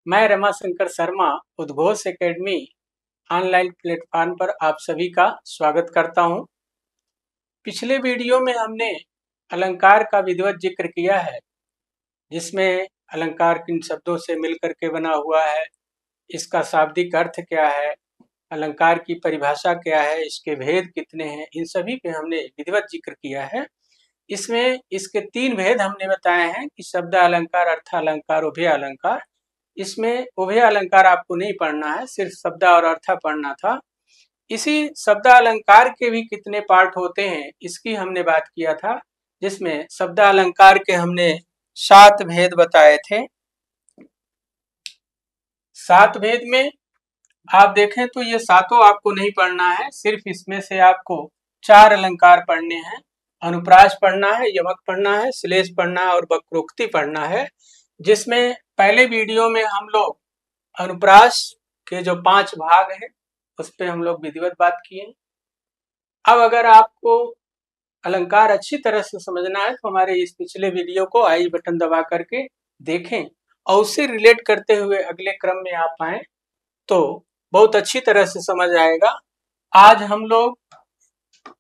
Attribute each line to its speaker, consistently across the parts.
Speaker 1: मैं रमाशंकर शर्मा उद्घोष academy online platform पर आप सभी का स्वागत करता हूं। पिछले वीडियो में हमने अलंकार का विधिवत जिक्र किया है, जिसमें अलंकार किन शब्दों से मिलकर के बना हुआ है, इसका शाब्दिक अर्थ क्या है, अलंकार की परिभाषा क्या है, इसके भेद कितने हैं, इन सभी पे हमने विधिवत जिक्र किया है। इसमें इसके 3 भेद हमने बताए हैं कि शब्द अलंकार, अर्थ अलंकार, उभय अलंकार। इसमें उभय अलंकार आपको नहीं पढ़ना है, सिर्फ शब्द और अर्थ पढ़ना था। इसी शब्द अलंकार के भी कितने पार्ट होते हैं इसकी हमने बात किया था, जिसमें शब्द अलंकार के हमने 7 भेद बताए थे। 7 भेद में आप देखें तो ये सातों आपको नहीं पढ़ना है, सिर्फ इसमें से आपको 4 अलंकार पढ़ने हैं। अनुप्रास पढ़ना है, यमक पढ़ना है, श्लेष पढ़ना है और वक्रोक्ति पढ़ना है। जिसमें पहले वीडियो में हम लोग अनुप्रास के जो 5 भाग हैं उस पर हम लोग विधिवत बात किए। अब अगर आपको अलंकार अच्छी तरह से समझना है तो हमारे इस पिछले वीडियो को आई बटन दबा करके देखें और उससे रिलेट करते हुए अगले क्रम में आप आए तो बहुत अच्छी तरह से समझ आएगा। आज हम लोग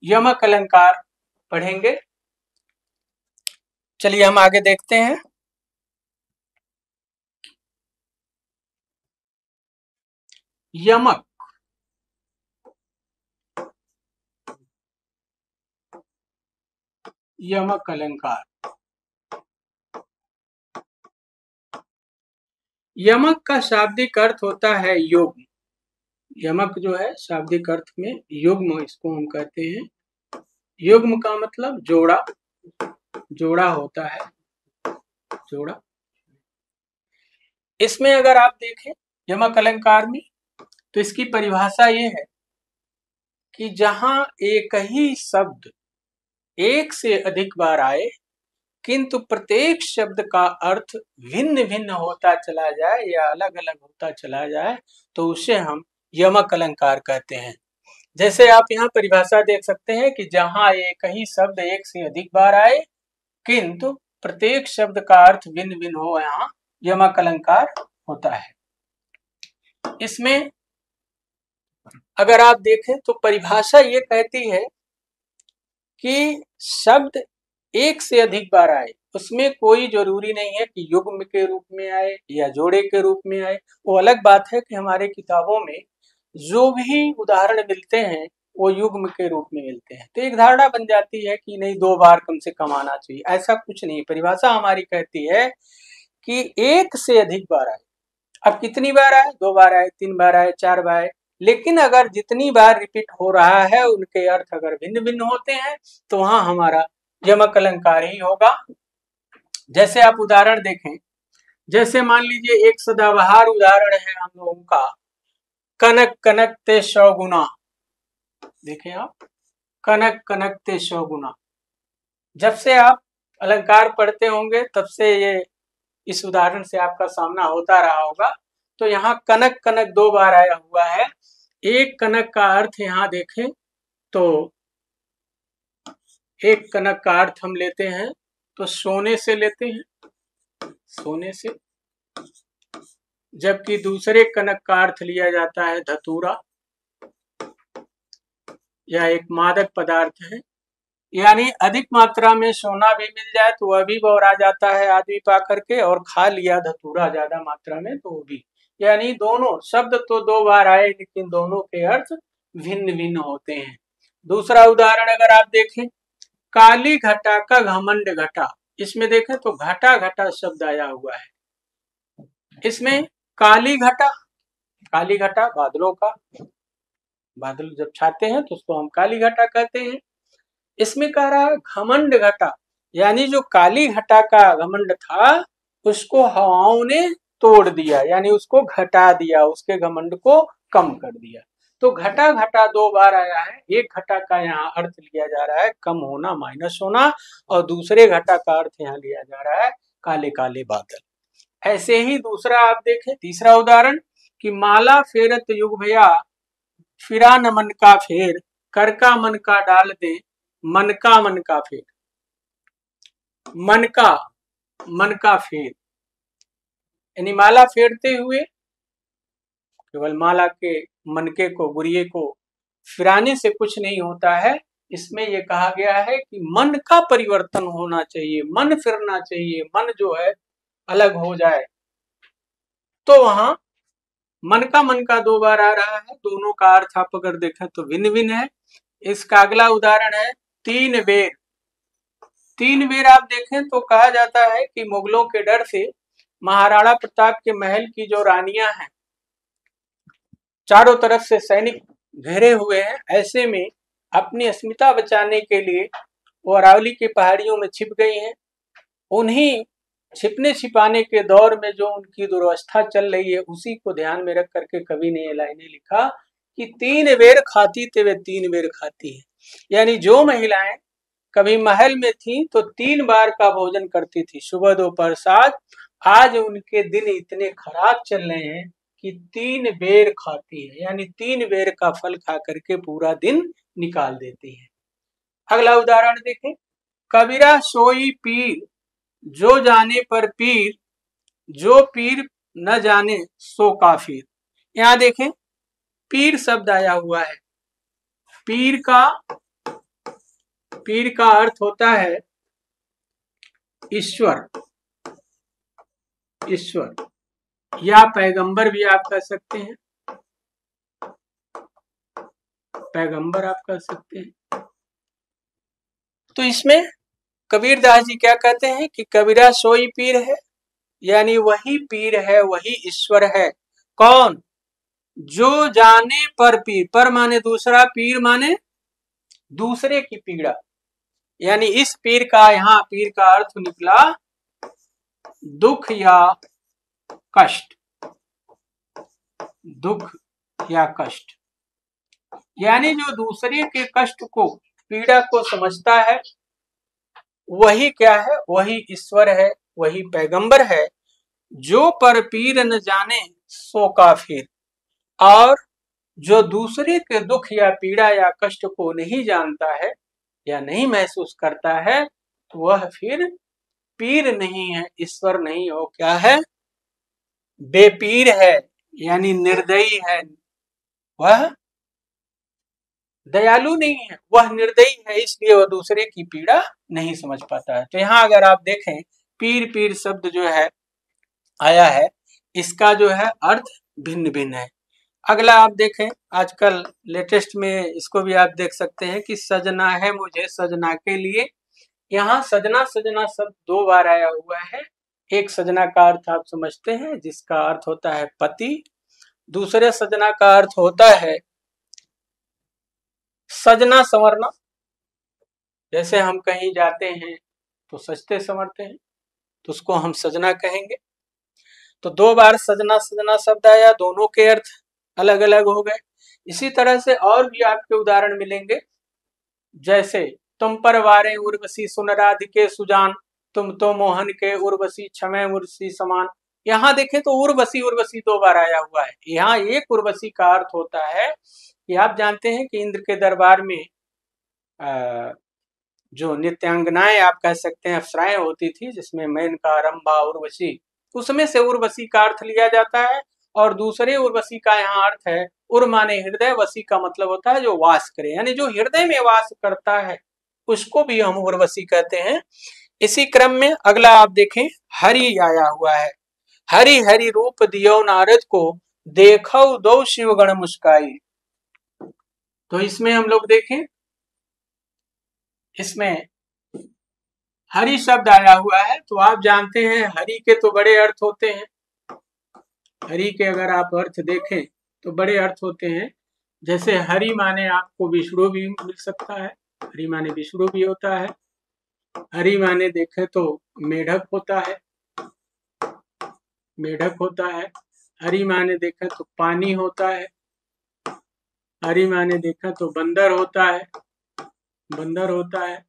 Speaker 1: यमक अलंकार पढ़ेंगे। चलिए हम आगे देखते हैं। यमक यमक अलंकार। यमक का शाब्दिक अर्थ होता है युग्म। यमक जो है शाब्दिक अर्थ में युग्म, इसको हम कहते हैं। युग्म का मतलब जोड़ा, जोड़ा होता है, जोड़ा। इसमें अगर आप देखें यमक अलंकार में तो इसकी परिभाषा ये है कि जहां एक ही शब्द एक से अधिक बार आए किंतु प्रत्येक शब्द का अर्थ भिन्न भिन्न होता चला जाए या अलग अलग होता चला जाए तो उसे हम यमक अलंकार कहते हैं। जैसे आप यहाँ परिभाषा देख सकते हैं कि जहां एक ही शब्द एक से अधिक बार आए किंतु प्रत्येक शब्द का अर्थ भिन्न भिन्न हो, यहाँ यमक अलंकार होता है। इसमें अगर आप देखें तो परिभाषा ये कहती है कि शब्द एक से अधिक बार आए, उसमें कोई जरूरी नहीं है कि युग्म के रूप में आए या जोड़े के रूप में आए। वो अलग बात है कि हमारे किताबों में जो भी उदाहरण मिलते हैं वो युग्म के रूप में मिलते हैं, तो एक धारणा बन जाती है कि नहीं 2 बार कम से कम आना चाहिए। ऐसा कुछ नहीं, परिभाषा हमारी कहती है कि एक से अधिक बार आए। अब कितनी बार आए, 2 बार आए, 3 बार आए, 4 बार आए, लेकिन अगर जितनी बार रिपीट हो रहा है उनके अर्थ अगर भिन्न भिन्न होते हैं तो वहां हमारा यमक अलंकार ही होगा। जैसे आप उदाहरण देखें, जैसे मान लीजिए एक सदाबहार उदाहरण है हम लोगों का, कनक कनक ते 100 गुना। देखें आप, कनक कनक ते 100 गुना। जब से आप अलंकार पढ़ते होंगे तब से ये इस उदाहरण से आपका सामना होता रहा होगा। तो यहाँ कनक कनक 2 बार आया हुआ है। एक कनक का अर्थ यहाँ देखें तो एक कनक का अर्थ हम लेते हैं तो सोने से लेते हैं, सोने से, जबकि दूसरे कनक का अर्थ लिया जाता है धतूरा, यह एक मादक पदार्थ है। यानी अधिक मात्रा में सोना भी मिल जाए तो वह भी बौरा जाता है आदमी पा करके, और खा लिया धतूरा ज्यादा मात्रा में तो वो भी। यानी दोनों शब्द तो 2 बार आए लेकिन दोनों के अर्थ भिन्न भिन्न होते हैं। दूसरा उदाहरण अगर आप देखें, काली घटा का घमंड घटा। इसमें देखें तो घटा घटा शब्द आया हुआ है। इसमें काली घटा, काली घटा बादलों का, बादल जब छाते हैं तो उसको हम काली घटा कहते हैं। इसमें कह रहा है घमंड घटा, यानी जो काली घटा का घमंड था उसको हवाओं ने तोड़ दिया, यानी उसको घटा दिया, उसके घमंड को कम कर दिया। तो घटा घटा 2 बार आया है। एक घटा का यहाँ अर्थ लिया जा रहा है कम होना, माइनस होना, और दूसरे घटा का अर्थ यहाँ लिया जा रहा है काले काले बादल। ऐसे ही दूसरा आप देखें, तीसरा उदाहरण कि माला फेरत युग भैया, फिरा न मन का फेर, कर का मन का डाल दे, मन का फेर। मन का फेर, यानी माला फेरते हुए केवल माला के मनके को, गुरिये को फिराने से कुछ नहीं होता है। इसमें यह कहा गया है कि मन का परिवर्तन होना चाहिए, मन फिरना चाहिए, मन जो है अलग हो जाए। तो वहां मन का 2 बार आ रहा है, दोनों का अर्थ आप अगर देखें तो भिन्न भिन्न है। इसका अगला उदाहरण है 3 बेर। 3 बेर आप देखें तो कहा जाता है कि मुगलों के डर से महाराणा प्रताप के महल की जो रानियां हैं, चारों तरफ से सैनिक घेरे हुए हैं, ऐसे में अपनी अस्मिता बचाने के लिए वो अरावली की पहाड़ियों में छिप गई हैं। उन्हीं छिपने छिपाने के दौर में जो उनकी दुर्वस्था चल रही है, उसी को ध्यान में रख करके कवि ने ये लाइनें लिखा कि 3 बेर खाती ते वे 3 बेर खाती है। यानी जो महिलाएं कभी महल में थी तो 3 बार का भोजन करती थी, सुबह दोपहर साँझ। आज उनके दिन इतने खराब चल रहे हैं कि 3 बेर खाती है, यानी 3 बेर का फल खा करके पूरा दिन निकाल देती है। अगला उदाहरण देखें, कबीरा सोई पीर जो जाने पर पीर, जो पीर न जाने सो काफिर। यहाँ देखें पीर शब्द आया हुआ है। पीर का अर्थ होता है ईश्वर, ईश्वर या पैगंबर भी आप कह सकते हैं, पैगंबर आप कह सकते हैं। तो इसमें कबीरदास जी क्या कहते हैं कि कबीरा सोई पीर है, यानी वही पीर है, वही ईश्वर है। कौन? जो जाने पर पीर, पर माने दूसरा, पीर माने दूसरे की पीड़ा। यानी इस पीर का, यहाँ पीर का अर्थ निकला दुख या कष्ट, दुख या कष्ट। यानी जो दूसरे के कष्ट को, पीड़ा को समझता है, वही क्या है? वही ईश्वर है, वही पैगंबर है। जो पर पीर न जाने सो काफिर। और जो दूसरे के दुख या पीड़ा या कष्ट को नहीं जानता है या नहीं महसूस करता है, तो वह फिर पीर नहीं है, ईश्वर नहीं हो, क्या है? बेपीर है, यानी निर्दयी है। वह दयालु नहीं है, वह निर्दयी है, इसलिए वह दूसरे की पीड़ा नहीं समझ पाता है। तो यहाँ अगर आप देखें, पीर पीर शब्द जो है आया है, इसका जो है अर्थ भिन्न भिन्न है। अगला आप देखें, आजकल लेटेस्ट में इसको भी आप देख सकते हैं कि सजना है मुझे सजना के लिए। यहाँ सजना सजना शब्द 2 बार आया हुआ है। एक सजना का अर्थ आप समझते हैं, जिसका अर्थ होता है पति। दूसरे सजना का अर्थ होता है सजना संवरना। जैसे हम कहीं जाते हैं तो सजते संवरते हैं, तो उसको हम सजना कहेंगे। तो 2 बार सजना सजना शब्द आया, दोनों के अर्थ अलग अलग हो गए। इसी तरह से और भी आपके उदाहरण मिलेंगे, जैसे तुम पर वारे उर्वशी सुन राधिके सुजान, तुम तो मोहन के उर्वशी छमे उर्वशी समान। यहाँ देखें तो उर्वशी उर्वशी 2 बार आया हुआ है। यहाँ एक उर्वशी का अर्थ होता है कि आप जानते हैं कि इंद्र के दरबार में जो नित्यांगनाएं आप कह सकते हैं, अप्सराएं होती थी, जिसमें मेनका, रंभा, उर्वशी, उसमें से उर्वशी का अर्थ लिया जाता है। और दूसरे उर्वशी का यहाँ अर्थ है उर माने हृदय, वशी का मतलब होता है जो वास करे, यानी जो हृदय में वास करता है उसको भी हम उर्वशी कहते हैं। इसी क्रम में अगला आप देखें, हरि आया हुआ है। हरि हरि रूप दियो नारद को, देखो दो शिवगण मुस्काई। तो इसमें हम लोग देखें, इसमें हरि शब्द आया हुआ है। तो आप जानते हैं हरि के तो बड़े अर्थ होते हैं। हरि के अगर आप अर्थ देखें तो बड़े अर्थ होते हैं। जैसे हरि माने आपको विष्णु भी मिल सकता है, हरि माने विष्णु भी होता है। हरि माने देखें तो मेढक होता है, मेढक होता है। हरि माने देखें तो पानी होता है। हरि माने देखें तो बंदर होता है, बंदर होता है।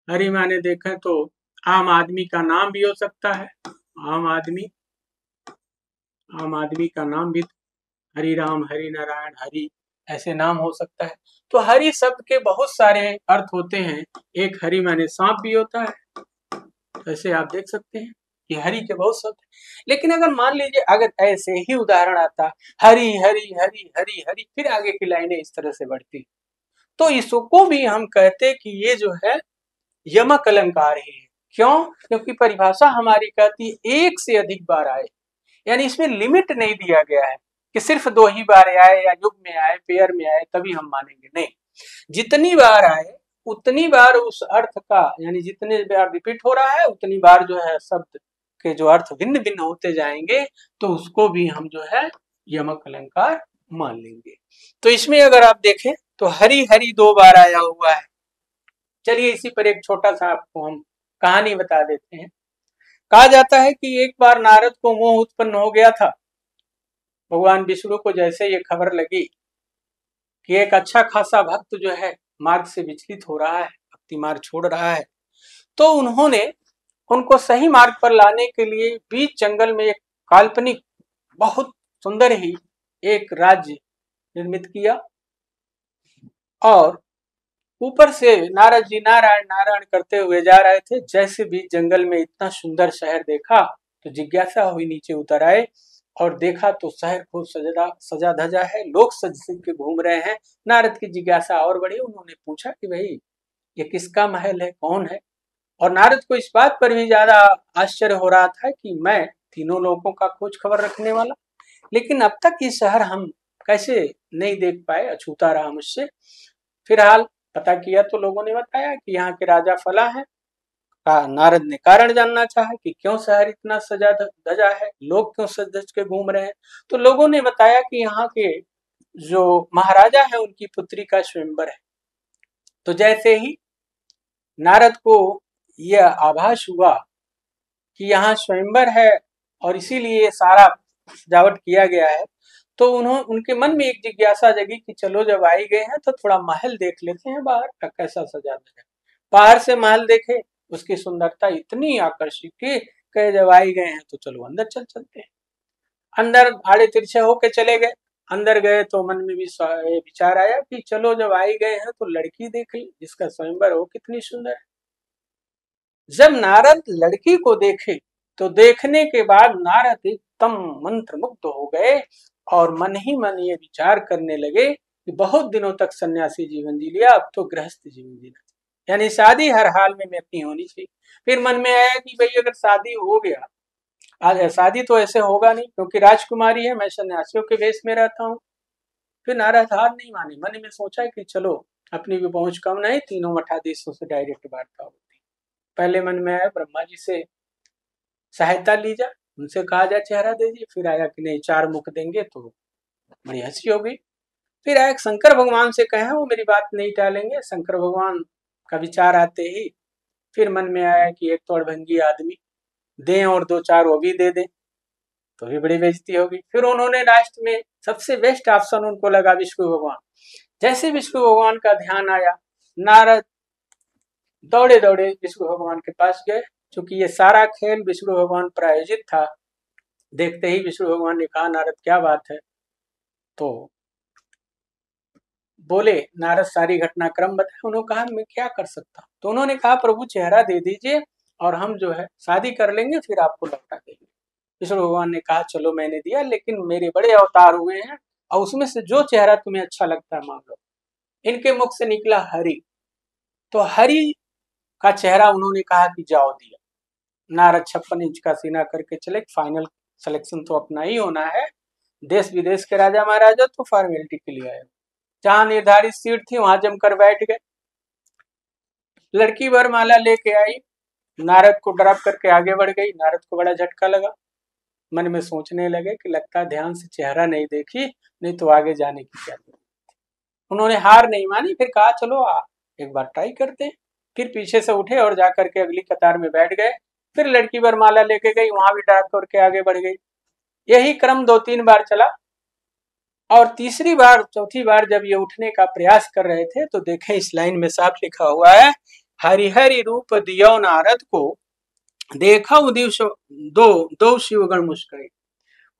Speaker 1: हरि माने देखें तो आम आदमी का नाम भी हो सकता है, आम आदमी, आम आदमी का नाम भी, हरि राम, हरि नारायण, हरि, ऐसे नाम हो सकता है। तो हरि शब्द के बहुत सारे अर्थ होते हैं। एक हरि माने सांप भी होता है, ऐसे आप देख सकते हैं। कि हरि के बहुत शब्द, लेकिन अगर मान लीजिए अगर ऐसे ही उदाहरण आता, हरि हरि हरि हरि हरि, फिर आगे की लाइनें इस तरह से बढ़ती, तो इसको भी हम कहते कि ये जो है यमक अलंकार ही है। क्यों? क्योंकि परिभाषा हमारी कहती है एक से अधिक बार आए, यानी इसमें लिमिट नहीं दिया गया है कि सिर्फ 2 ही बार आए या युग में आए, पेयर में आए तभी हम मानेंगे, नहीं, जितनी बार आए उतनी बार उस अर्थ का, यानी जितने बार रिपीट हो रहा है उतनी बार जो है शब्द के जो अर्थ भिन्न भिन्न होते जाएंगे, तो उसको भी हम जो है यमक अलंकार मान लेंगे। तो इसमें अगर आप देखें तो हरि हरि 2 बार आया हुआ है। चलिए इसी पर एक छोटा सा आपको हम कहानी बता देते हैं। कहा जाता है कि एक बार नारद को मोह उत्पन्न हो गया था। भगवान विष्णु को जैसे ये खबर लगी कि एक अच्छा खासा भक्त जो है मार्ग से विचलित हो रहा है, भक्ति मार्ग छोड़ रहा है, तो उन्होंने उनको सही मार्ग पर लाने के लिए बीच जंगल में एक काल्पनिक बहुत सुंदर ही एक राज्य निर्मित किया, और ऊपर से नारद जी नारायण नारायण करते हुए जा रहे थे। जैसे बीच जंगल में इतना सुंदर शहर देखा तो जिज्ञासा हुई, नीचे उतर आए और देखा तो शहर खूब सजा धजा है, लोग सज सज के घूम रहे हैं। नारद की जिज्ञासा और बढ़ी, उन्होंने पूछा कि भाई ये किसका महल है, कौन है? और नारद को इस बात पर भी ज्यादा आश्चर्य हो रहा था कि मैं तीनों लोगों का खोज खबर रखने वाला, लेकिन अब तक ये शहर हम कैसे नहीं देख पाए, अछूता रहा मुझसे। फिलहाल पता किया तो लोगों ने बताया कि यहाँ के राजा फला है। नारद ने कारण जानना चाहा कि क्यों शहर इतना सजा धजा है, लोग क्यों सज धज के घूम रहे हैं। तो लोगों ने बताया कि यहाँ के जो महाराजा है उनकी पुत्री का स्वयंवर है। तो जैसे ही नारद को यह आभास हुआ कि यहाँ स्वयंवर है और इसीलिए सारा सजावट किया गया है, तो उनके मन में एक जिज्ञासा जगी कि चलो जब आई गए हैं तो थोड़ा महल देख लेते हैं बाहर का कैसा सजा है। बाहर से महल देखे, उसकी सुंदरता इतनी आकर्षक की कहे जब आई गए हैं तो चलो अंदर चलते हैं। अंदर आड़े तिरछे होके चले गए। अंदर गए तो मन में भी विचार आया कि चलो जब आई गए हैं तो लड़की देख ली जिसका स्वयंवर हो कितनी सुंदर है। जब नारद लड़की को देखे तो देखने के बाद नारद एकदम मंत्रमुग्ध हो गए और मन ही मन ये विचार करने लगे कि बहुत दिनों तक सन्यासी जीवन जी लिया, अब तो गृहस्थ जीवन जीना, यानी शादी हर हाल में अपनी होनी चाहिए। फिर मन में आया कि भाई अगर शादी हो गया, आज शादी तो ऐसे होगा नहीं क्योंकि राजकुमारी है, मैं सन्यासियों के वेश में रहता हूँ। फिर नारद हार नहीं माने, मन में सोचा कि चलो अपनी भी पहुंच कम नहीं, तीनों मठाधीशों से डायरेक्ट वार्ता होती। पहले मन में आया ब्रह्मा जी से सहायता ली जाए, उनसे कहा जाए चेहरा दीजिए। फिर आया कि नहीं 4 मुख देंगे तो बड़ी हंसी होगी। फिर आया शंकर भगवान से कहे वो मेरी बात नहीं टालेंगे। शंकर भगवान का विचार आते ही फिर मन में आया कि एक तो अड़भंगी आदमी दें और 2-4 वो भी दे दें तो भी बड़ी बेइज्जती होगी। फिर उन्होंने लास्ट में सबसे बेस्ट ऑप्शन उनको लगा विष्णु भगवान। जैसे विष्णु भगवान का ध्यान आया, नारद दौड़े दौड़े विष्णु भगवान के पास गए। चूंकि ये सारा खेल विष्णु भगवान पर आयोजित था, देखते ही विष्णु भगवान ने कहा नारद क्या बात है? तो बोले नारद सारी घटनाक्रम बताए। उन्होंने कहा मैं क्या कर सकता हूँ? तो उन्होंने कहा प्रभु चेहरा दे दीजिए और हम जो है शादी कर लेंगे, फिर आपको लौटा देंगे। विष्णु भगवान ने कहा चलो मैंने दिया, लेकिन मेरे बड़े अवतार हुए हैं और उसमें से जो चेहरा तुम्हें अच्छा लगता है मांग लो। इनके मुख से निकला हरि, तो हरि का चेहरा उन्होंने कहा कि जाओ दिया। नारद 56 इंच का सीना करके चले, फाइनल सिलेक्शन तो अपना ही होना है, देश विदेश के राजा महाराजा तो फॉर्मेलिटी के लिए आए। जहां निर्धारित सीट थी वहां जमकर बैठ गए। लड़की वरमाला लेके आई, नारद को ड्रॉप करके आगे बढ़ गई। नारद को बड़ा झटका लगा, मन में सोचने लगे कि लगता है ध्यान से चेहरा नहीं देखी, नहीं तो आगे जाने की क्या जरूरत। उन्होंने हार नहीं मानी, फिर कहा चलो एक बार ट्राई करते हैं। फिर पीछे से उठे और जाकर के अगली कतार में बैठ गए। फिर लड़की वरमाला लेके गई, वहां भी ड्रॉप करके आगे बढ़ गई। यही क्रम 2-3 बार चला और तीसरी बार चौथी बार जब ये उठने का प्रयास कर रहे थे तो देखें इस लाइन में साफ लिखा हुआ है, हरिहरि रूप दियो नारद को देखा दो शिवगण मुस्कुराए।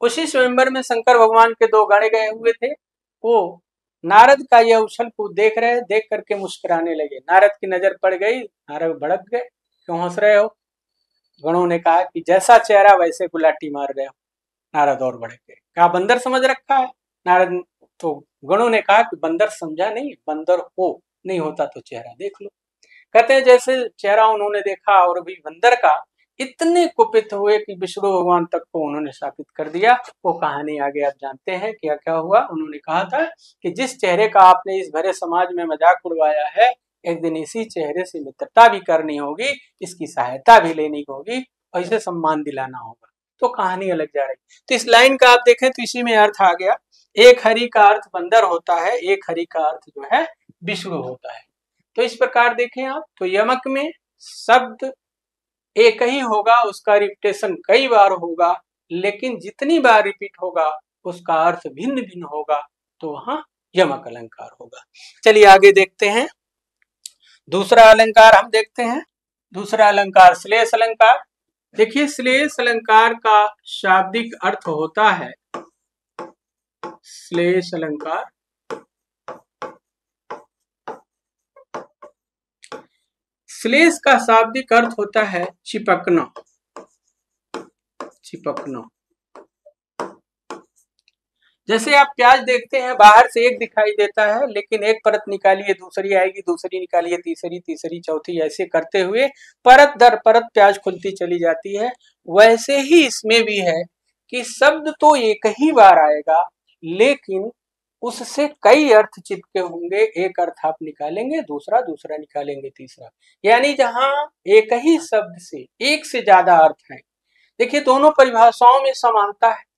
Speaker 1: उसी स्वयंवर में शंकर भगवान के 2 गण गए हुए थे, वो नारद का यह उछल कूद देख रहे, देख करके मुस्कुराने लगे। नारद की नजर पड़ गई, नारद भड़क गए, क्यों हंस रहे हो? गणों ने कहा कि जैसा चेहरा वैसे गुलाटी मार गए। नारद और बढ़ गए, कहा बंदर समझ रखा है। नारद तो गणों ने कहा कि बंदर समझा नहीं, बंदर हो, नहीं होता तो चेहरा देख लो। कहते हैं जैसे चेहरा उन्होंने देखा और भी बंदर का, इतने कुपित हुए कि विष्णु भगवान तक को उन्होंने शापित कर दिया। वो कहानी आगे आप जानते हैं क्या क्या हुआ। उन्होंने कहा था कि जिस चेहरे का आपने इस भरे समाज में मजाक उड़वाया है, एक दिन इसी चेहरे से मित्रता भी करनी होगी, इसकी सहायता भी लेनी होगी और इसे सम्मान दिलाना होगा। तो कहानी अलग जा रही। तो इस लाइन का आप देखें तो इसी में अर्थ आ गया। एक हरि का अर्थ बंदर होता है, एक हरि का अर्थ जो है विष्णु होता है। तो इस प्रकार देखें आप, तो यमक में शब्द एक ही होगा, उसका रिपीटेशन कई बार होगा, लेकिन जितनी बार रिपीट होगा उसका अर्थ भिन्न भिन्न होगा, तो वहां यमक अलंकार होगा। चलिए आगे देखते हैं। दूसरा अलंकार हम देखते हैं। दूसरा अलंकार श्लेष अलंकार। देखिए श्लेष अलंकार का शाब्दिक अर्थ होता है, श्लेष अलंकार श्लेष का शाब्दिक अर्थ होता है चिपकना, चिपकना। जैसे आप प्याज देखते हैं, बाहर से एक दिखाई देता है, लेकिन एक परत निकालिए दूसरी आएगी, दूसरी निकालिए तीसरी, तीसरी चौथी, ऐसे करते हुए परत दर परत प्याज खुलती चली जाती है। वैसे ही इसमें भी है कि शब्द तो एक ही बार आएगा, लेकिन उससे कई अर्थ चिपके होंगे। एक अर्थ आप निकालेंगे, दूसरा, दूसरा निकालेंगे, तीसरा। यानी जहां एक ही शब्द से एक से ज्यादा अर्थ है। देखिए दोनों परिभाषाओं में समानता है।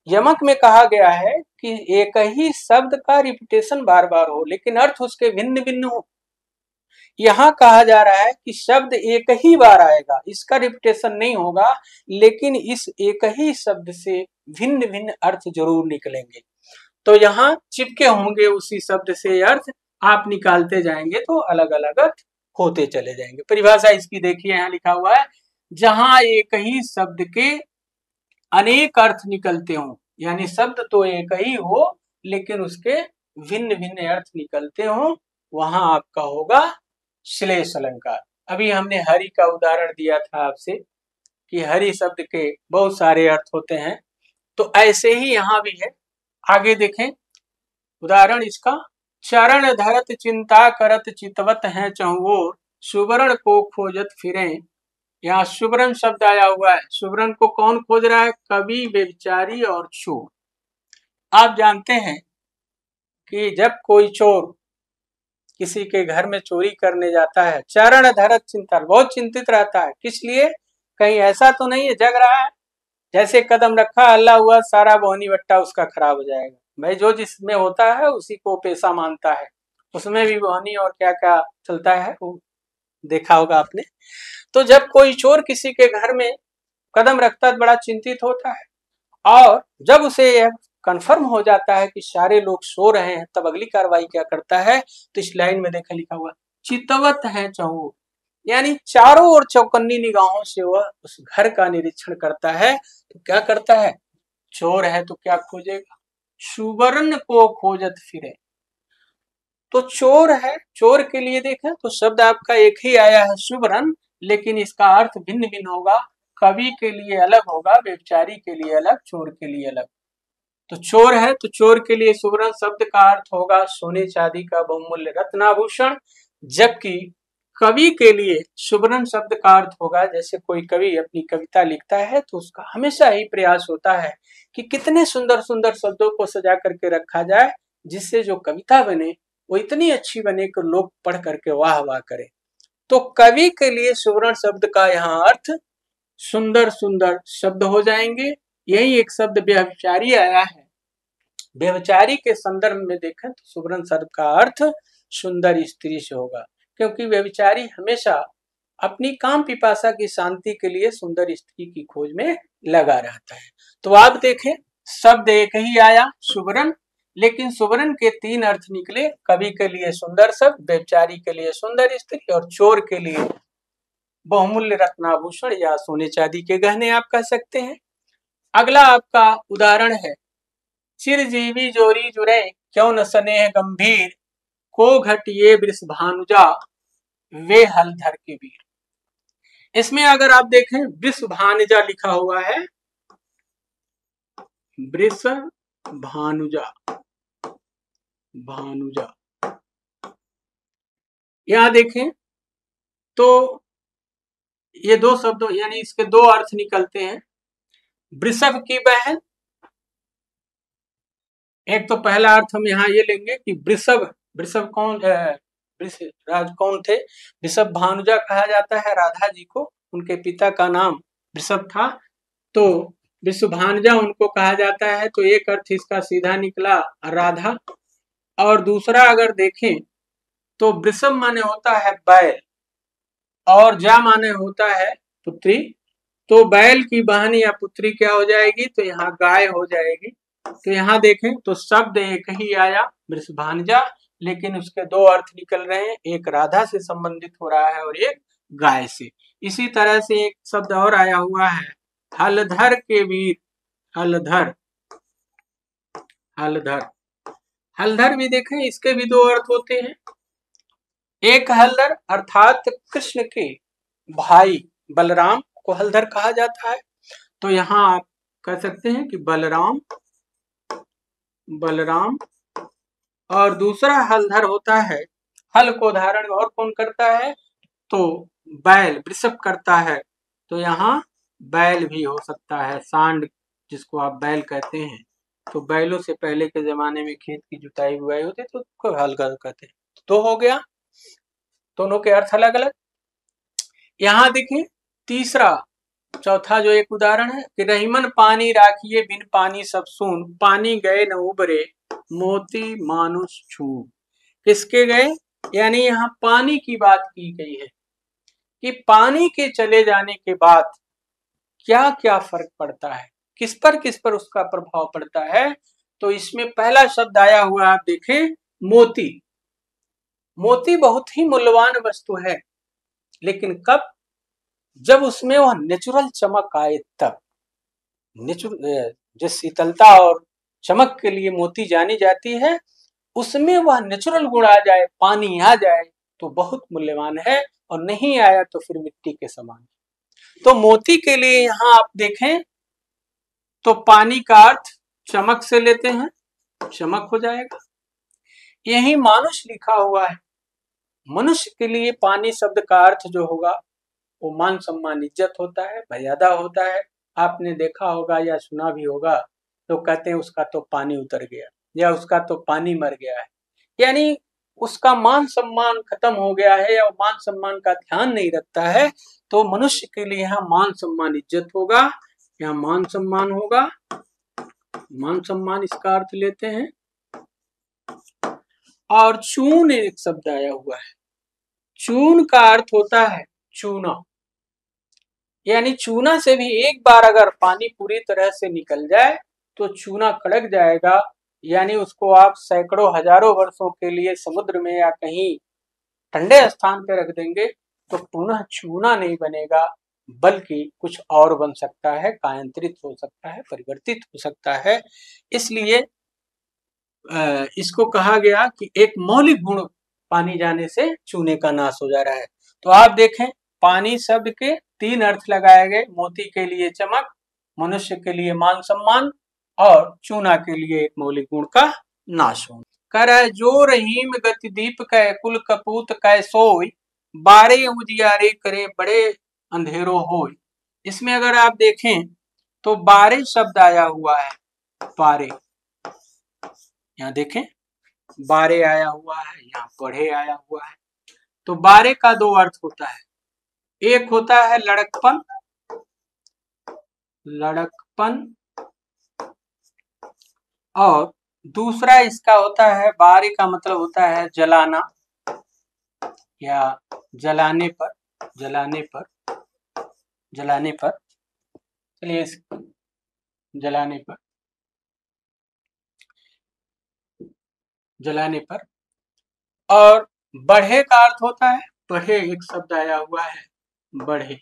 Speaker 1: यमक में कहा गया है कि एक ही शब्द का रिपीटेशन बार बार हो, लेकिन अर्थ उसके भिन्न भिन्न हो। यहाँ कहा जा रहा है कि शब्द एक ही बार आएगा, इसका रिपीटेशन नहीं होगा, लेकिन इस एक ही शब्द से भिन्न भिन्न अर्थ जरूर निकलेंगे। तो यहाँ चिपके होंगे उसी शब्द से अर्थ, आप निकालते जाएंगे तो अलग अलग अर्थ होते चले जाएंगे। परिभाषा इसकी देखिए, यहाँ लिखा हुआ है, जहां एक ही शब्द के अनेक अर्थ निकलते हो, यानी शब्द तो एक ही हो लेकिन उसके भिन्न भिन्न अर्थ निकलते हो, वहां आपका होगा श्लेष अलंकार। अभी हमने हरि का उदाहरण दिया था आपसे कि हरि शब्द के बहुत सारे अर्थ होते हैं, तो ऐसे ही यहाँ भी है। आगे देखें उदाहरण इसका, चरण धरत चिंता करत चितवत हैं चहुओर, सुवर्ण को खोजत फिरे। यहाँ सुवर्ण शब्द आया हुआ है। सुवर्ण को कौन खोज रहा है? कवि, व्यभिचारी और चोर। आप जानते हैं कि जब कोई चोर किसी के घर में चोरी करने जाता है, चरण धरत चिंता, बहुत चिंतित रहता है। किस लिए? कहीं ऐसा तो नहीं है जग रहा है, जैसे कदम रखा हल्ला हुआ सारा बोहनी बट्टा उसका खराब हो जाएगा। भाई जो जिसमें होता है उसी को पेशा मानता है, उसमें भी बोहनी और क्या क्या चलता है वो देखा होगा आपने। तो जब कोई चोर किसी के घर में कदम रखता है बड़ा चिंतित होता है, और जब उसे यह कंफर्म हो जाता है कि सारे लोग सो रहे हैं, तब अगली कार्रवाई क्या करता है? तो इस लाइन में देखा लिखा हुआ, चितवत है चहुओर, यानी चारों ओर चौकन्नी निगाहों से वह उस घर का निरीक्षण करता है। तो क्या करता है? चोर है तो क्या खोजेगा? सुवर्ण को खोजत फिरे। तो चोर है, चोर के लिए देखें तो शब्द आपका एक ही आया है सुवर्ण, लेकिन इसका अर्थ भिन्न भिन्न होगा। कवि के लिए अलग होगा, व्यभिचारी के लिए अलग, चोर के लिए अलग। तो चोर है तो चोर के लिए सुवर्ण शब्द का अर्थ होगा सोने चांदी का बहुमूल्य रत्नाभूषण, जबकि कवि के लिए सुवर्ण शब्द का अर्थ होगा, जैसे कोई कवि अपनी कविता लिखता है तो उसका हमेशा ही प्रयास होता है कि कितने सुंदर सुंदर शब्दों को सजा करके रखा जाए, जिससे जो कविता बने वो इतनी अच्छी बने कि लोग पढ़ करके वाह वाह करें। तो कवि के लिए सुवर्ण शब्द का यहाँ अर्थ सुंदर सुंदर शब्द हो जाएंगे। यही एक शब्द व्यभिचारी आया है, व्यभिचारी के संदर्भ में देखें तो सुवर्ण शब्द का अर्थ सुंदर स्त्री से होगा, क्योंकि व्यभिचारी हमेशा अपनी काम पिपासा की शांति के लिए सुंदर स्त्री की खोज में लगा रहता है। तो आप देखें शब्द एक ही आया सुवर्ण, लेकिन सुवर्ण के तीन अर्थ निकले। कवि के लिए सुंदर शब्द, व्यभिचारी के लिए सुंदर स्त्री और चोर के लिए बहुमूल्य रत्नाभूषण या सोने चांदी के गहने आप कह सकते हैं। अगला आपका उदाहरण है, चिरजीवी जोरी जुरे क्यों न स्नेह गंभीर, को घट ये वृष भानुजा वे हलधर के वीर। इसमें अगर आप देखें वृषभानुजा लिखा हुआ है, वृषभानुजा, भानुजा। यहां देखें तो ये दो शब्दों यानी इसके दो अर्थ निकलते हैं। वृषभ की बहन, एक तो पहला अर्थ हम यहाँ ये लेंगे कि वृषभ, वृषभ कौन, राज कौन थे? वृषभ भानुजा कहा जाता है राधा जी को, उनके पिता का नाम वृषभ था, तो वृषभानुजा उनको कहा जाता है। तो एक अर्थ इसका सीधा निकला राधा। और दूसरा अगर देखें तो वृषभ माने होता है बैल और जा माने होता है पुत्री, तो बैल की बहन या पुत्री क्या हो जाएगी? तो यहाँ गाय हो जाएगी। तो यहाँ देखें तो शब्द एक ही आया वृषभानुजा, लेकिन उसके दो अर्थ निकल रहे हैं, एक राधा से संबंधित हो रहा है और एक गाय से। इसी तरह से एक शब्द और आया हुआ है हलधर के वीर, हलधर, हलधर, हलधर भी देखें इसके भी दो अर्थ होते हैं। एक हलधर अर्थात कृष्ण के भाई बलराम को हलधर कहा जाता है, तो यहाँ आप कह सकते हैं कि बलराम, बलराम। और दूसरा हलधर होता है, हल को धारण और कौन करता है? तो बैल, वृषभ करता है, तो यहाँ बैल भी हो सकता है, सांड जिसको आप बैल कहते हैं। तो बैलों से पहले के जमाने में खेत की जुताई बुआई होती तो उसको हल कहते हैं। तो हो गया, दोनों के अर्थ अलग अलग। यहाँ देखिए तीसरा, चौथा जो एक उदाहरण है कि रहीमन पानी राखिए बिन पानी सब सून, पानी गए न उबरे मोती मानुष छू। किसके गए? यानी यहाँ पानी की बात की गई है कि पानी के चले जाने के बाद क्या क्या फर्क पड़ता है, किस पर उसका प्रभाव पड़ता है। तो इसमें पहला शब्द आया हुआ आप देखें मोती। मोती बहुत ही मूल्यवान वस्तु है, लेकिन कब? जब उसमें वह नेचुरल चमक आए तब। नेचुरल जो शीतलता और चमक के लिए मोती जानी जाती है, उसमें वह नेचुरल गुण आ जाए, पानी आ जाए तो बहुत मूल्यवान है, और नहीं आया तो फिर मिट्टी के समान। तो मोती के लिए यहाँ आप देखें तो पानी का अर्थ चमक से लेते हैं, चमक हो जाएगा। यही मानुष लिखा हुआ है, मनुष्य के लिए पानी शब्द का अर्थ जो होगा वो मान सम्मान इज्जत होता है, मर्यादा होता है। आपने देखा होगा या सुना भी होगा, तो कहते हैं उसका तो पानी उतर गया या उसका तो पानी मर गया है, यानी उसका मान सम्मान खत्म हो गया है या मान सम्मान का ध्यान नहीं रखता है। तो मनुष्य के लिए यहाँ मान सम्मान इज्जत होगा, यहाँ मान सम्मान होगा, मान सम्मान इसका अर्थ लेते हैं। और चून एक शब्द आया हुआ है, चून का अर्थ होता है चूना, यानी चूना से भी एक बार अगर पानी पूरी तरह से निकल जाए तो चूना कड़क जाएगा, यानी उसको आप सैकड़ों हजारों वर्षों के लिए समुद्र में या कहीं ठंडे स्थान पर रख देंगे तो पुनः चूना नहीं बनेगा, बल्कि कुछ और बन सकता है, कायांतरित हो सकता है, परिवर्तित हो सकता है। इसलिए इसको कहा गया कि एक मौलिक गुण पानी जाने से चूने का नाश हो जा रहा है। तो आप देखें पानी शब्द के तीन अर्थ लगाए गए, मोती के लिए चमक, मनुष्य के लिए मान सम्मान, और चूना के लिए एक मौलिक गुण का नाश होना। कह रहा है जो रहीम गति दीप कै कुल कपूत कै सोई, बारे उजियारे करे बड़े अंधेरो होय। इसमें अगर आप देखें तो बारे शब्द आया हुआ है, बारे, यहाँ देखें बारे आया हुआ है, यहाँ बढ़े आया हुआ है। तो बारे का दो अर्थ होता है, एक होता है लड़कपन, लड़कपन, और दूसरा इसका होता है, बारे का मतलब होता है जलाना या जलाने पर, जलाने पर, जलाने पर, चलिए जलाने पर, जलाने पर। और बढ़े का अर्थ होता है, बढ़े एक शब्द आया हुआ है, बढ़े,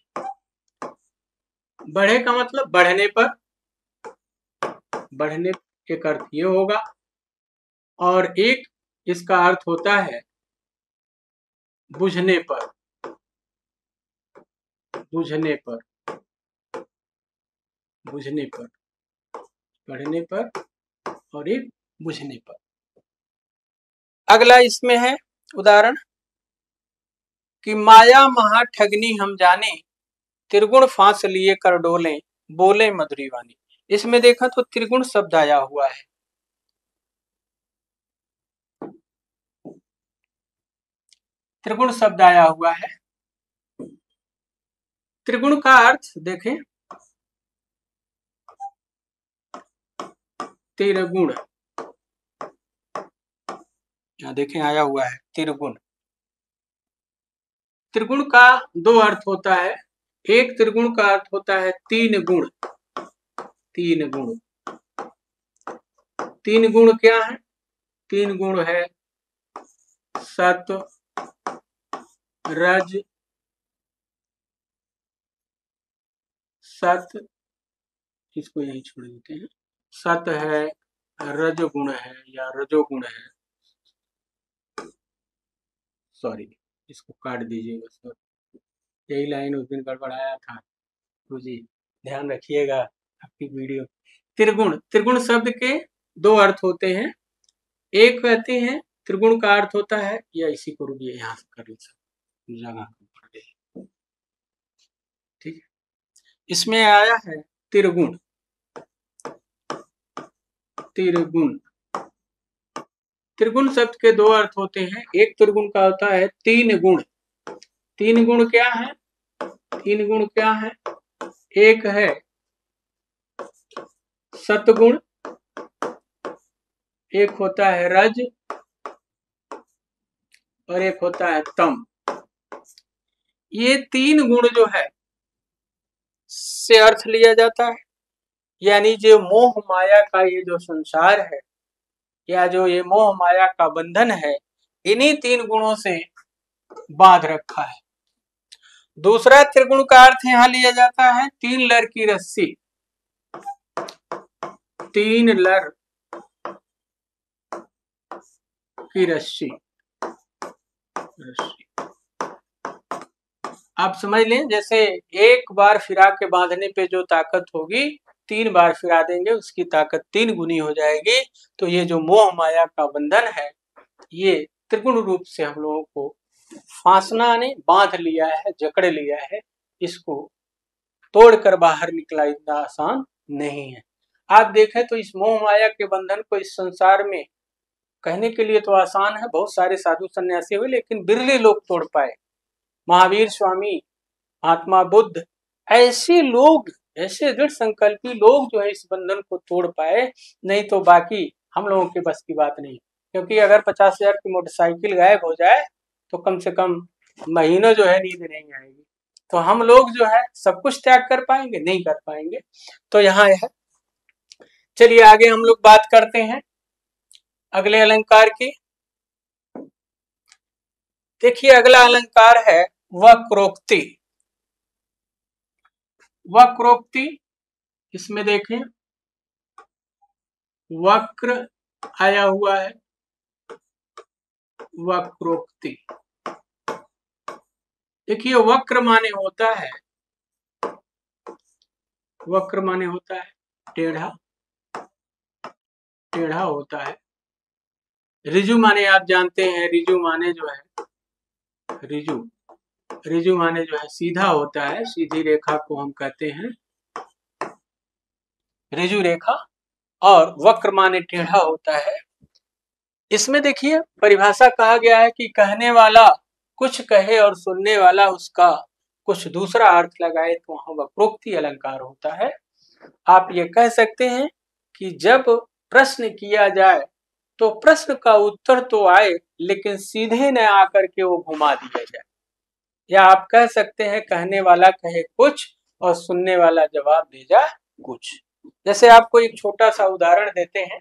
Speaker 1: बढ़े का मतलब बढ़ने पर, बढ़ने एक अर्थ ये होगा, और एक इसका अर्थ होता है बुझने पर, बुझने पर, बुझने पर, पढ़ने पर और एक बुझने पर। अगला इसमें है उदाहरण कि माया महा ठगनी हम जाने, त्रिगुण फांस लिए कर डोले, बोले मधुरी वाणी। इसमें देखा तो त्रिगुण शब्द आया हुआ है। त्रिगुण शब्द आया हुआ है। त्रिगुण का अर्थ देखें, त्रिगुण, यहाँ देखें आया हुआ है त्रिगुण। त्रिगुण का दो अर्थ होता है। एक त्रिगुण का अर्थ होता है तीन गुण। तीन गुण, तीन गुण क्या है? तीन गुण है सत, रज, सत, इसको यही छोड़ देते हैं। सत है, रजगुण है या रजोगुण है, सॉरी इसको काट दीजिएगा सर, यही लाइन उस दिन गड़बड़ाया था तो जी ध्यान रखिएगा आपकी वीडियो। त्रिगुण, त्रिगुण शब्द के दो अर्थ होते हैं। एक कहते हैं त्रिगुण का अर्थ होता है, या इसी को रुकिए यहाँ से कर जगह, ठीक है। इसमें आया है त्रिगुण, त्रिगुण, त्रिगुण शब्द के दो अर्थ होते हैं। एक त्रिगुण का होता है तीन गुण। तीन गुण क्या है? तीन गुण क्या है? एक है सतगुण, एक होता है रज और एक होता है तम। ये तीन गुण जो है से अर्थ लिया जाता है, यानी जो मोह माया का ये जो संसार है या जो ये मोह माया का बंधन है, इन्हीं तीन गुणों से बांध रखा है। दूसरा त्रिगुण का अर्थ यहाँ लिया जाता है तीन लर की रस्सी। तीन लर की रस्सी, आप समझ लें जैसे एक बार फिरा के बांधने पे जो ताकत होगी, तीन बार फिरा देंगे उसकी ताकत तीन गुनी हो जाएगी। तो ये जो मोह माया का बंधन है, ये त्रिगुण रूप से हम लोगों को फांसना ने बांध लिया है, जकड़ लिया है। इसको तोड़कर बाहर निकला इतना आसान नहीं है। आप देखें तो इस मोह माया के बंधन को इस संसार में कहने के लिए तो आसान है, बहुत सारे साधु सन्यासी हुए, लेकिन बिरले लोग तोड़ पाए। महावीर स्वामी, महात्मा बुद्ध, ऐसे लोग, ऐसे दृढ़ संकल्पी लोग जो है इस बंधन को तोड़ पाए, नहीं तो बाकी हम लोगों के बस की बात नहीं। क्योंकि अगर 50,000 की मोटरसाइकिल गायब हो जाए तो कम से कम महीनों जो है नींद नहीं आएगी। तो हम लोग जो है सब कुछ त्याग कर पाएंगे? नहीं कर पाएंगे। तो यहाँ है, चलिए आगे हम लोग बात करते हैं अगले अलंकार की। देखिए अगला अलंकार है वक्रोक्ति। वक्रोक्ति, इसमें देखें वक्र आया हुआ है, वक्रोक्ति। देखिए वक्र माने होता है, वक्र माने होता है टेढ़ा, टेढ़ा होता है। रिजु माने आप जानते हैं, रिजु माने जो है, रिजु, रिजु माने जो है सीधा होता है, सीधी रेखा को हम कहते हैं रिजु रेखा, और वक्र माने टेढ़ा होता है। इसमें देखिए परिभाषा कहा गया है कि कहने वाला कुछ कहे और सुनने वाला उसका कुछ दूसरा अर्थ लगाए तो वहां वक्रोक्ति अलंकार होता है। आप ये कह सकते हैं कि जब प्रश्न किया जाए तो प्रश्न का उत्तर तो आए, लेकिन सीधे न आकर के वो घुमा दिया जाए। या आप कह सकते हैं कहने वाला कहे कुछ और सुनने वाला जवाब दे जाए कुछ। जैसे आपको एक छोटा सा उदाहरण देते हैं।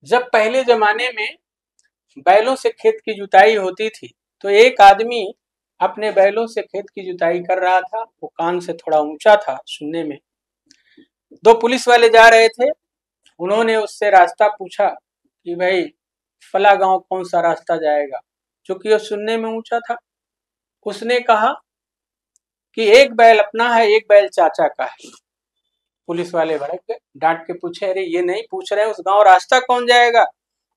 Speaker 1: जब पहले जमाने में बैलों से खेत की जुताई होती थी, तो एक आदमी अपने बैलों से खेत की जुताई कर रहा था। वो कान से थोड़ा ऊंचा था सुनने में। दो पुलिस वाले जा रहे थे, उन्होंने उससे रास्ता पूछा कि भाई फला गांव कौन सा रास्ता जाएगा, क्योंकि वो सुनने में ऊंचा था। उसने कहा कि एक बैल अपना है, एक बैल चाचा का है। पुलिस वाले भड़क गए, डांट के पूछे, अरे ये नहीं पूछ रहे उस गांव रास्ता कौन जाएगा।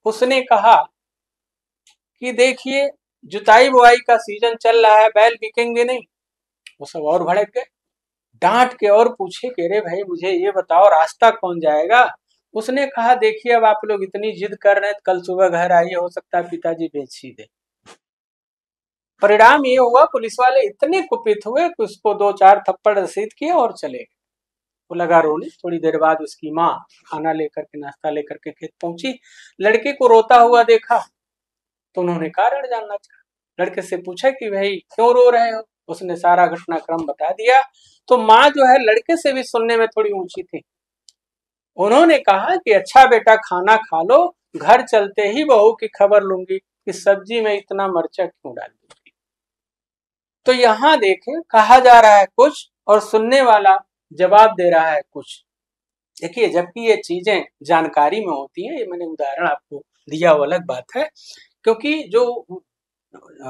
Speaker 1: उसने कहा कि देखिए जुताई बुआई का सीजन चल रहा है, बैल बिकेंगे नहीं। वो सब और भड़क गए, डांट के और पूछे कि अरे भाई मुझे ये बताओ रास्ता कौन जाएगा। उसने कहा देखिए अब आप लोग इतनी जिद कर रहे हैं, कल सुबह घर आइए, हो सकता है पिताजी बेच ही दे। परिणाम ये हुआ, पुलिस वाले इतने कुपित हुए कि उसको 2-4 थप्पड़ रसीद किए और चले गए। वो लगा रोने। थोड़ी देर बाद उसकी माँ खाना लेकर के, नाश्ता लेकर के खेत पहुंची। लड़के को रोता हुआ देखा तो उन्होंने कारण जानना चाहा। लड़के से पूछा कि भाई क्यों रो रहे हो। उसने सारा घटनाक्रम बता दिया। तो माँ जो है लड़के से भी सुनने में थोड़ी ऊंची थी। उन्होंने कहा कि अच्छा बेटा खाना खा लो, घर चलते ही बहू की खबर लूंगी कि सब्जी में इतना मिर्चा क्यों डाल दी। तो यहाँ देखें, कहा जा रहा है कुछ और सुनने वाला जवाब दे रहा है कुछ। देखिए जबकि ये चीजें जानकारी में होती हैं, ये मैंने उदाहरण आपको दिया वो अलग बात है, क्योंकि जो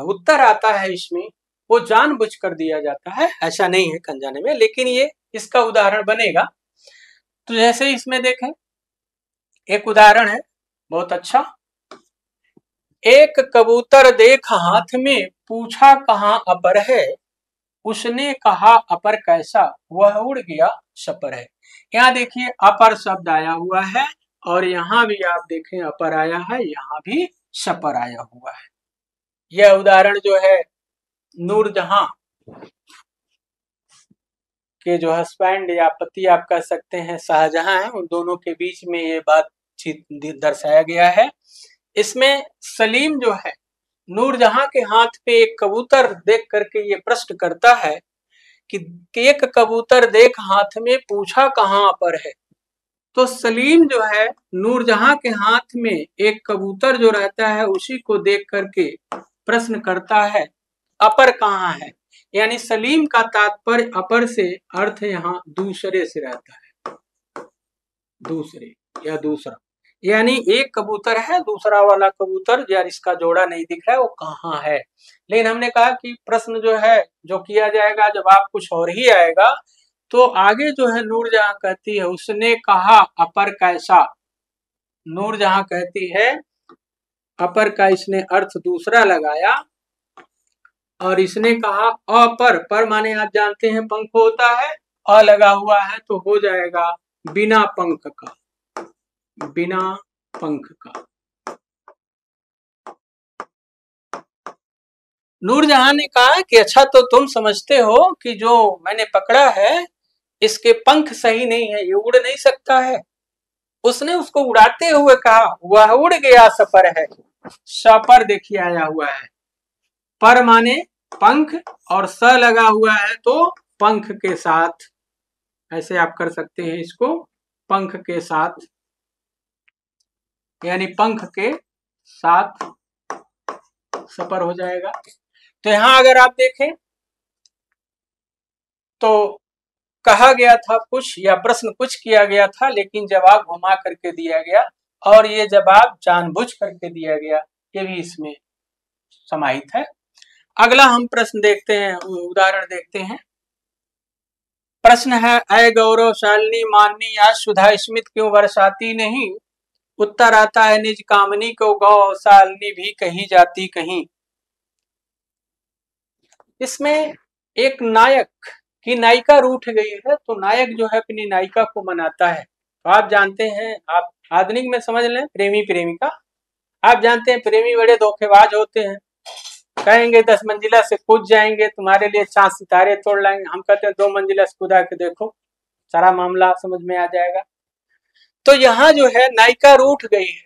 Speaker 1: उत्तर आता है इसमें वो जानबूझकर दिया जाता है, ऐसा नहीं है अनजाने में, लेकिन ये इसका उदाहरण बनेगा। तो जैसे इसमें देखें, एक उदाहरण है बहुत अच्छा। एक कबूतर देख हाथ में, पूछा कहाँ अपर है, उसने कहा अपर कैसा, वह उड़ गया सपर है। यहाँ देखिए अपर शब्द आया हुआ है और यहाँ भी आप देखें अपर आया है, यहाँ भी सपर आया हुआ है। यह उदाहरण जो है नूरजहां के जो हस्बैंड या पति आप कह सकते हैं शाहजहां हैं, उन दोनों के बीच में ये बातचीत दर्शाया गया है। इसमें सलीम जो है नूरजहां के हाथ पे एक कबूतर देख करके ये प्रश्न करता है कि एक कबूतर देख हाथ में, पूछा कहाँ अपर है। तो सलीम जो है नूरजहां के हाथ में एक कबूतर जो रहता है उसी को देख करके प्रश्न करता है अपर कहाँ है। यानी सलीम का तात्पर्य अपर से अर्थ यहाँ दूसरे से रहता है, दूसरे या दूसरा। यानी एक कबूतर है, दूसरा वाला कबूतर यार इसका जोड़ा नहीं दिख रहा है, वो कहाँ है। लेकिन हमने कहा कि प्रश्न जो है जो किया जाएगा, जवाब कुछ और ही आएगा। तो आगे जो है नूरजहां कहती है उसने कहा अपर कैसा। नूरजहां कहती है अपर का इसने अर्थ दूसरा लगाया और इसने कहा अपर, पर माने आप जानते हैं पंख होता है, अ लगा हुआ है तो हो जाएगा बिना पंख का, बिना पंख का। नूरजहां ने कहा कि अच्छा तो तुम समझते हो कि जो मैंने पकड़ा है इसके पंख सही नहीं है, ये उड़ नहीं सकता है। उसने उसको उड़ाते हुए कहा वह उड़ गया सपर है। सपर देखिए आया हुआ है, पर माने पंख और स लगा हुआ है तो पंख के साथ, ऐसे आप कर सकते हैं इसको, पंख के साथ, यानी पंख के साथ सपर हो जाएगा। तो यहां अगर आप देखें तो कहा गया था कुछ या प्रश्न कुछ किया गया था, लेकिन जवाब घुमा करके दिया गया और ये जवाब जानबूझ करके दिया गया, ये भी इसमें समाहित है। अगला हम प्रश्न देखते हैं, उदाहरण देखते हैं। प्रश्न है अय गौरवशालिनी माननी आज सुधा स्मित क्यों बरसाती नहीं। उत्तर आता है निज कामनी को गौशालिनी भी कही जाती कहीं। इसमें एक नायक की नायिका रूठ गई है तो नायक जो है अपनी नायिका को मनाता है। तो आप जानते हैं, आप आधुनिक में समझ लें प्रेमी प्रेमिका। आप जानते हैं प्रेमी बड़े धोखेबाज होते हैं, कहेंगे 10 मंजिला से कूद जाएंगे, तुम्हारे लिए चांद सितारे तोड़ लाएंगे। हम कहते हैं 2 मंजिला से कूदा के देखो, सारा मामला समझ में आ जाएगा। तो यहाँ जो है नायिका रूठ गई है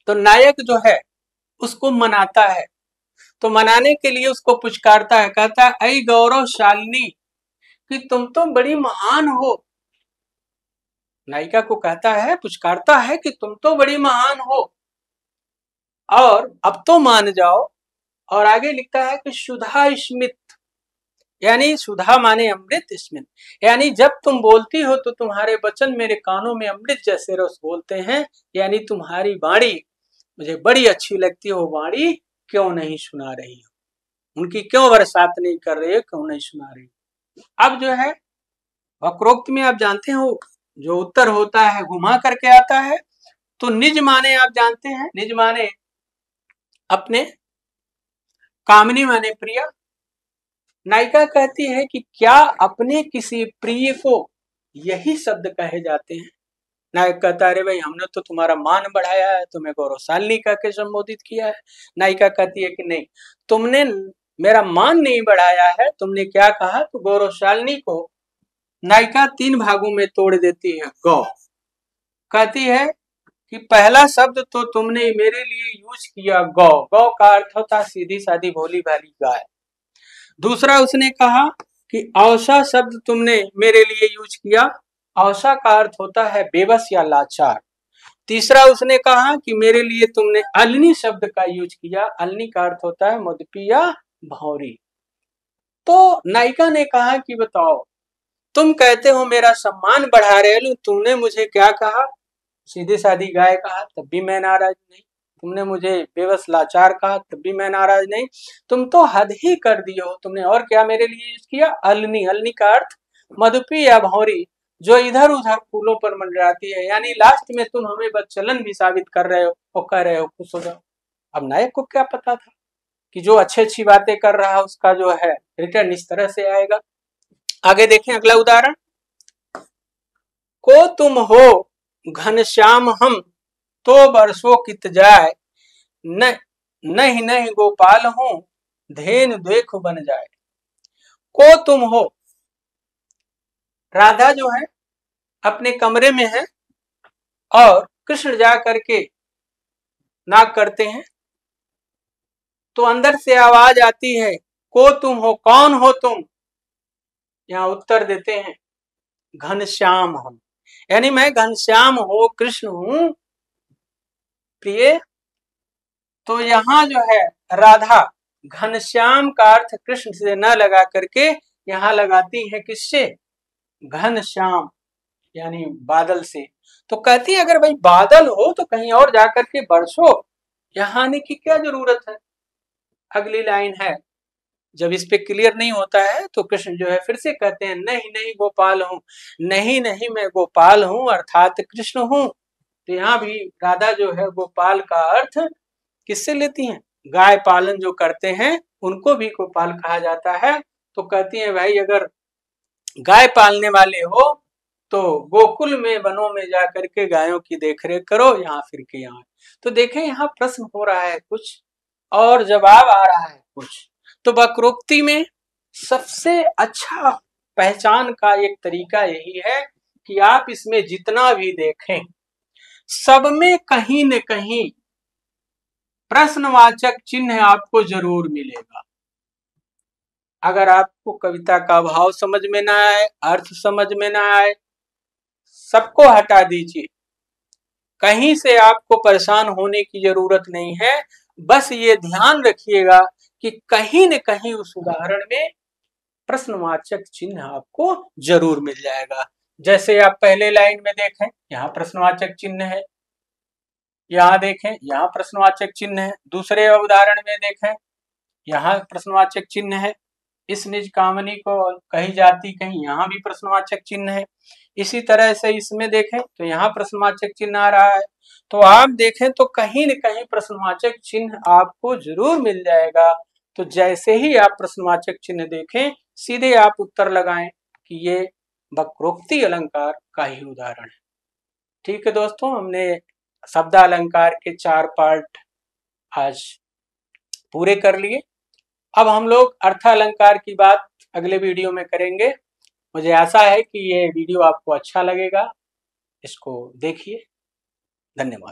Speaker 1: तो नायक जो है उसको मनाता है। तो मनाने के लिए उसको पुचकारता है, कहता है ऐ गौरवशालिनी कि तुम तो बड़ी महान हो। नायिका को कहता है, पुचकारता है कि तुम तो बड़ी महान हो और अब तो मान जाओ। और आगे लिखता है कि सुधा स्मित, यानी सुधा माने अमृत, स्मित यानी जब तुम बोलती हो तो तुम्हारे वचन मेरे कानों में अमृत जैसे रस बोलते हैं। यानी तुम्हारी वाणी मुझे बड़ी अच्छी लगती है, वो वाणी क्यों नहीं सुना रही हो। उनकी क्यों बरसात नहीं कर रही है, क्यों नहीं सुना रही। अब जो है वक्रोक्त में आप जानते हो जो उत्तर होता है घुमा करके आता है। तो निज माने आप जानते हैं, निज माने अपने, कामिनी माने प्रिया। नायिका कहती है कि क्या अपने किसी प्रिय को यही शब्द कहे जाते हैं। नायक कहता है अरे भाई हमने तो तुम्हारा मान बढ़ाया है, तुम्हें गौरवशालिनी कह के संबोधित किया है। नायिका कहती है कि नहीं, तुमने मेरा मान नहीं बढ़ाया है, तुमने क्या कहा। तो गौरवशालिनी को नायिका 3 भागों में तोड़ देती है। गौ कहती है कि पहला शब्द तो तुमने मेरे लिए यूज किया गौ, गौ का अर्थ होता सीधी सादी भोली भाली गाय। दूसरा उसने कहा कि औसा शब्द तुमने मेरे लिए यूज किया, औसा का अर्थ होता है बेबस या लाचार। तीसरा उसने कहा कि मेरे लिए तुमने अलनी शब्द का यूज किया, अलनी का अर्थ होता है मुदपी या भौरी। तो नायिका ने कहा कि बताओ, तुम कहते हो मेरा सम्मान बढ़ा रहे हो, तुमने मुझे क्या कहा, सीधी सादी गाय कहा तब भी मैं नाराज नहीं, तुमने मुझे बेबस लाचार कहा तब भी मैं नाराज नहीं, तुम तो हद ही कर दिए हो। तुमने और क्या मेरे लिए यूज किया, अलनी, अलनी का अर्थ मधुपी या भौरी, जो इधर उधर फूलों पर मंडराती है। यानी लास्ट में तुम हमें बदचलन भी साबित कर रहे हो और कह रहे हो खुश हो जाओ। अब नायक को क्या पता था कि जो अच्छी अच्छी बातें कर रहा है उसका जो है रिटर्न इस तरह से आएगा। आगे देखें अगला उदाहरण। को तुम हो घनश्याम हम तो बरसों कित जाए, नहीं नहीं गोपाल हूं धेनु देख बन जाए। को तुम हो, राधा जो है अपने कमरे में है और कृष्ण जा करके नाक करते हैं, तो अंदर से आवाज आती है को तुम हो, कौन हो तुम। यहाँ उत्तर देते हैं घनश्याम हम, यानी मैं घनश्याम हो कृष्ण हूं प्रिय। तो यहाँ जो है राधा घनश्याम का अर्थ कृष्ण से न लगा करके यहाँ लगाती है किससे, घनश्याम यानी बादल से। तो कहती है अगर भाई बादल हो तो कहीं और जाकर के बरसो, यहाँ आने की क्या जरूरत है। अगली लाइन है, जब इस पे क्लियर नहीं होता है तो कृष्ण जो है फिर से कहते हैं नहीं नहीं गोपाल हूं, नहीं नहीं मैं गोपाल हूं अर्थात कृष्ण हूं। तो यहाँ भी राधा जो है गोपाल का अर्थ किससे लेती हैं, गाय पालन जो करते हैं उनको भी गोपाल कहा जाता है। तो कहती है भाई अगर गाय पालने वाले हो तो गोकुल में वनों में जाकर के गायों की देखरेख करो, यहाँ फिर के यहाँ। तो देखें यहाँ प्रश्न हो रहा है कुछ और जवाब आ रहा है कुछ। तो वक्रोक्ति में सबसे अच्छा पहचान का एक तरीका यही है कि आप इसमें जितना भी देखें सब में कहीं न कहीं प्रश्नवाचक चिन्ह आपको जरूर मिलेगा। अगर आपको कविता का भाव समझ में ना आए, अर्थ समझ में ना आए, सबको हटा दीजिए, कहीं से आपको परेशान होने की जरूरत नहीं है। बस ये ध्यान रखिएगा कि कहीं न कहीं उस उदाहरण में प्रश्नवाचक चिन्ह आपको जरूर मिल जाएगा। जैसे आप पहले लाइन में देखें यहाँ प्रश्नवाचक चिन्ह है, यहाँ देखें यहाँ प्रश्नवाचक चिन्ह है, दूसरे उदाहरण में देखें यहाँ प्रश्नवाचक चिन्ह है, इस निज कामनी को कही जाती कहीं, यहाँ भी प्रश्नवाचक चिन्ह है। इसी तरह से इसमें देखें तो यहाँ प्रश्नवाचक चिन्ह आ रहा है। तो आप देखें तो कहीं न कहीं प्रश्नवाचक चिन्ह आपको जरूर मिल जाएगा। तो जैसे ही आप प्रश्नवाचक चिन्ह देखें सीधे आप उत्तर लगाएं कि ये वक्रोक्ति अलंकार का ही उदाहरण है। ठीक है दोस्तों, हमने शब्दालंकार के 4 पार्ट आज पूरे कर लिए। अब हम लोग अर्थालंकार की बात अगले वीडियो में करेंगे। मुझे आशा है कि ये वीडियो आपको अच्छा लगेगा, इसको देखिए। धन्यवाद।